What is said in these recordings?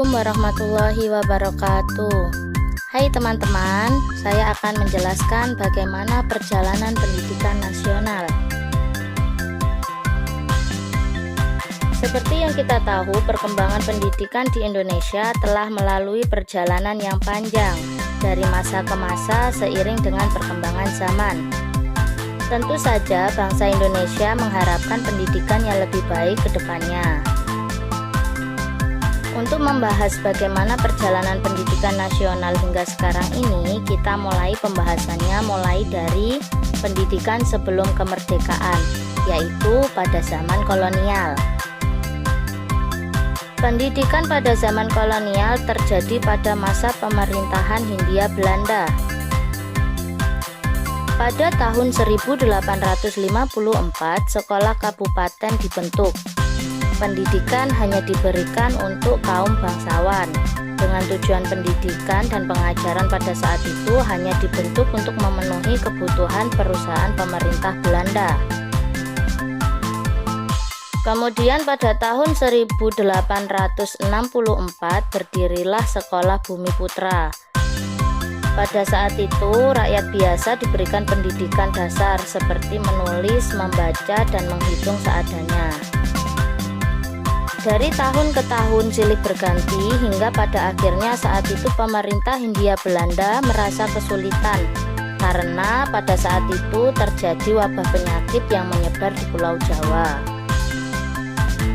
Assalamualaikum warahmatullahi wabarakatuh. Hai teman-teman, saya akan menjelaskan bagaimana perjalanan pendidikan nasional. Seperti yang kita tahu, perkembangan pendidikan di Indonesia telah melalui perjalanan yang panjang dari masa ke masa seiring dengan perkembangan zaman. Tentu saja bangsa Indonesia mengharapkan pendidikan yang lebih baik ke depannya. Untuk membahas bagaimana perjalanan pendidikan nasional hingga sekarang ini, kita mulai pembahasannya dari pendidikan sebelum kemerdekaan, yaitu pada zaman kolonial. Pendidikan pada zaman kolonial terjadi pada masa pemerintahan Hindia Belanda. Pada tahun 1854, sekolah kabupaten dibentuk. Pendidikan hanya diberikan untuk kaum bangsawan. Dengan tujuan pendidikan dan pengajaran pada saat itu hanya dibentuk untuk memenuhi kebutuhan perusahaan pemerintah Belanda. Kemudian pada tahun 1864 berdirilah Sekolah Bumi Putra. Pada saat itu rakyat biasa diberikan pendidikan dasar seperti menulis, membaca, dan menghitung seadanya. Dari tahun ke tahun silih berganti hingga pada akhirnya saat itu pemerintah Hindia Belanda merasa kesulitan karena pada saat itu terjadi wabah penyakit yang menyebar di Pulau Jawa.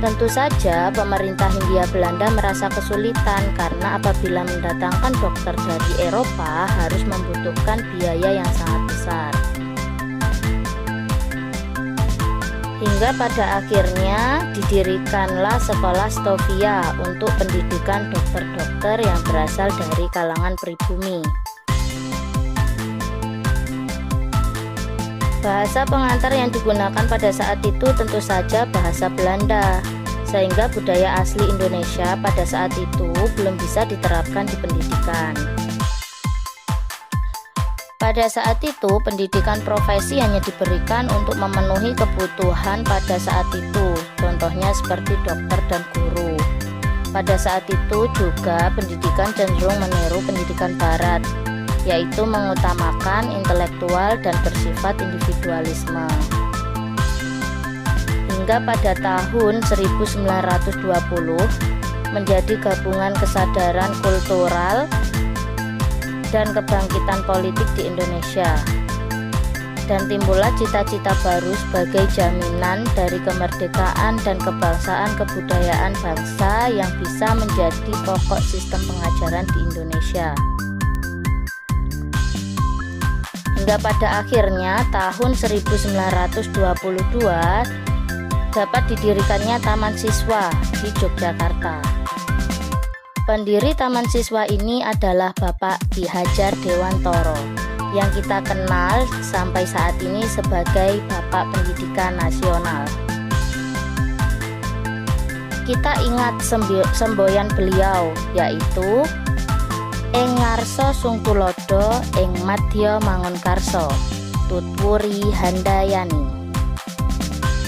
Tentu saja pemerintah Hindia Belanda merasa kesulitan karena apabila mendatangkan dokter dari Eropa harus membutuhkan biaya yang sangat besar. Hingga pada akhirnya didirikanlah Sekolah Stovia untuk pendidikan dokter-dokter yang berasal dari kalangan pribumi. Bahasa pengantar yang digunakan pada saat itu tentu saja bahasa Belanda, sehingga budaya asli Indonesia pada saat itu belum bisa diterapkan di pendidikan. Pada saat itu, pendidikan profesi hanya diberikan untuk memenuhi kebutuhan pada saat itu, contohnya seperti dokter dan guru. Pada saat itu juga pendidikan cenderung meniru pendidikan barat, yaitu mengutamakan intelektual dan bersifat individualisme. Hingga pada tahun 1920 menjadi gabungan kesadaran kultural dan kebangkitan politik di Indonesia, dan timbullah cita-cita baru sebagai jaminan dari kemerdekaan dan kebangsaan kebudayaan bangsa yang bisa menjadi pokok sistem pengajaran di Indonesia. Hingga pada akhirnya tahun 1922 dapat didirikannya Taman Siswa di Yogyakarta. Pendiri Taman Siswa ini adalah Bapak Ki Hajar Dewantoro yang kita kenal sampai saat ini sebagai Bapak Pendidikan Nasional. Kita ingat semboyan beliau, yaitu Ing ngarsa sungkulodo ing madya mangunkarsa tutwuri handayani.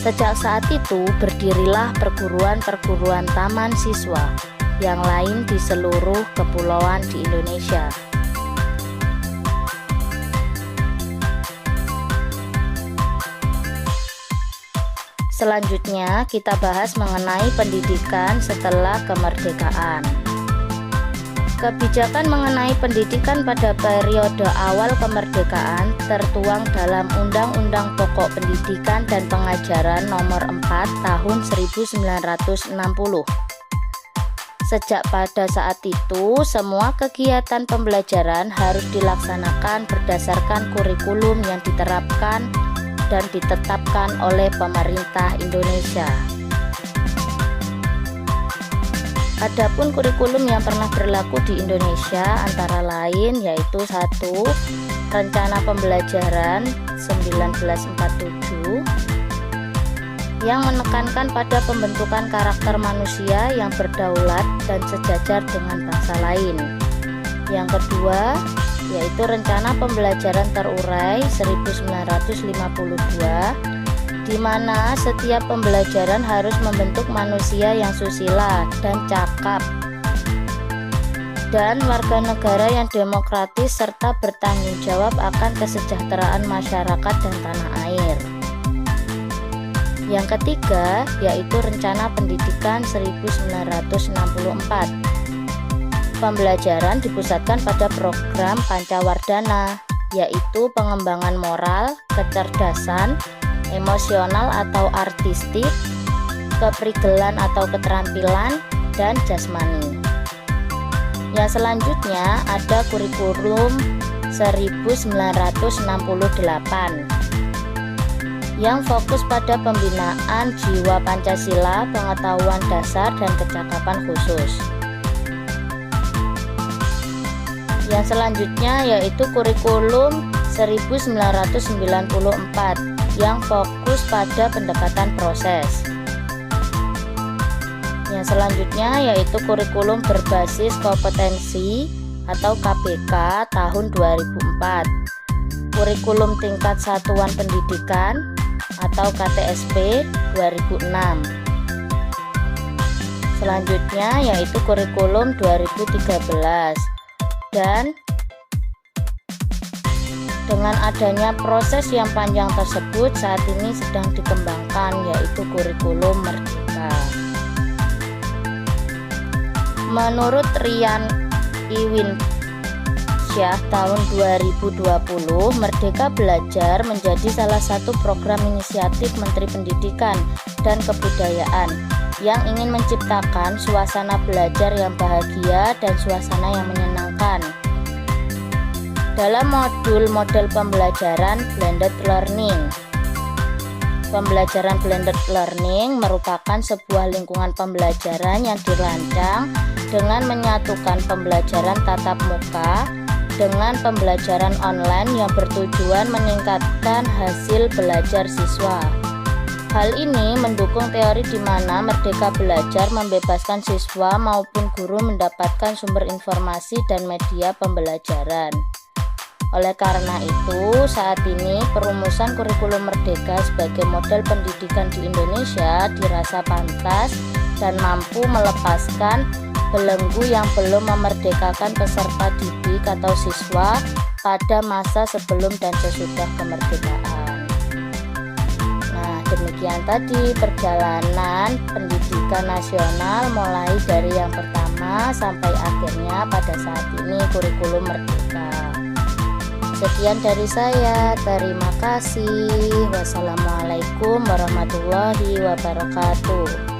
Sejak saat itu berdirilah perguruan-perguruan Taman Siswa yang lain di seluruh kepulauan di Indonesia. Selanjutnya kita bahas mengenai pendidikan setelah kemerdekaan. Kebijakan mengenai pendidikan pada periode awal kemerdekaan tertuang dalam Undang-Undang Pokok Pendidikan dan Pengajaran Nomor 4 Tahun 1960. Sejak pada saat itu, semua kegiatan pembelajaran harus dilaksanakan berdasarkan kurikulum yang diterapkan dan ditetapkan oleh pemerintah Indonesia. Adapun kurikulum yang pernah berlaku di Indonesia antara lain yaitu 1. Rencana Pembelajaran 1947 yang menekankan pada pembentukan karakter manusia yang berdaulat dan sejajar dengan bangsa lain. Yang kedua, yaitu Rencana Pembelajaran Terurai 1952, di mana setiap pembelajaran harus membentuk manusia yang susila dan cakap. dan warga negara yang demokratis serta bertanggung jawab akan kesejahteraan masyarakat dan tanah air. Yang ketiga yaitu Rencana Pendidikan 1964. Pembelajaran dipusatkan pada program Pancawardhana, yaitu pengembangan moral, kecerdasan, emosional atau artistik, keprigelan atau keterampilan, dan jasmani. Yang selanjutnya ada kurikulum 1968 yang fokus pada pembinaan jiwa Pancasila, pengetahuan dasar, dan kecakapan khusus. Yang selanjutnya yaitu kurikulum 1994 yang fokus pada pendekatan proses. Yang selanjutnya yaitu kurikulum berbasis kompetensi atau KBK tahun 2004, kurikulum tingkat satuan pendidikan atau KTSP 2006. Selanjutnya yaitu kurikulum 2013, dan dengan adanya proses yang panjang tersebut saat ini sedang dikembangkan yaitu kurikulum Merdeka. Menurut Rian Iwin Syah tahun 2020, Merdeka Belajar menjadi salah satu program inisiatif Menteri Pendidikan dan Kebudayaan yang ingin menciptakan suasana belajar yang bahagia dan suasana yang menyenangkan. Dalam model pembelajaran blended learning. Pembelajaran blended learning merupakan sebuah lingkungan pembelajaran yang dirancang dengan menyatukan pembelajaran tatap muka dengan pembelajaran online yang bertujuan meningkatkan hasil belajar siswa. Hal ini mendukung teori di mana Merdeka Belajar membebaskan siswa maupun guru mendapatkan sumber informasi dan media pembelajaran. Oleh karena itu, saat ini perumusan kurikulum Merdeka sebagai model pendidikan di Indonesia dirasa pantas dan mampu melepaskan belenggu yang belum memerdekakan peserta didik atau siswa pada masa sebelum dan sesudah kemerdekaan. Nah, demikian tadi perjalanan pendidikan nasional mulai dari yang pertama sampai akhirnya pada saat ini kurikulum Merdeka. Sekian dari saya, terima kasih. Wassalamualaikum warahmatullahi wabarakatuh.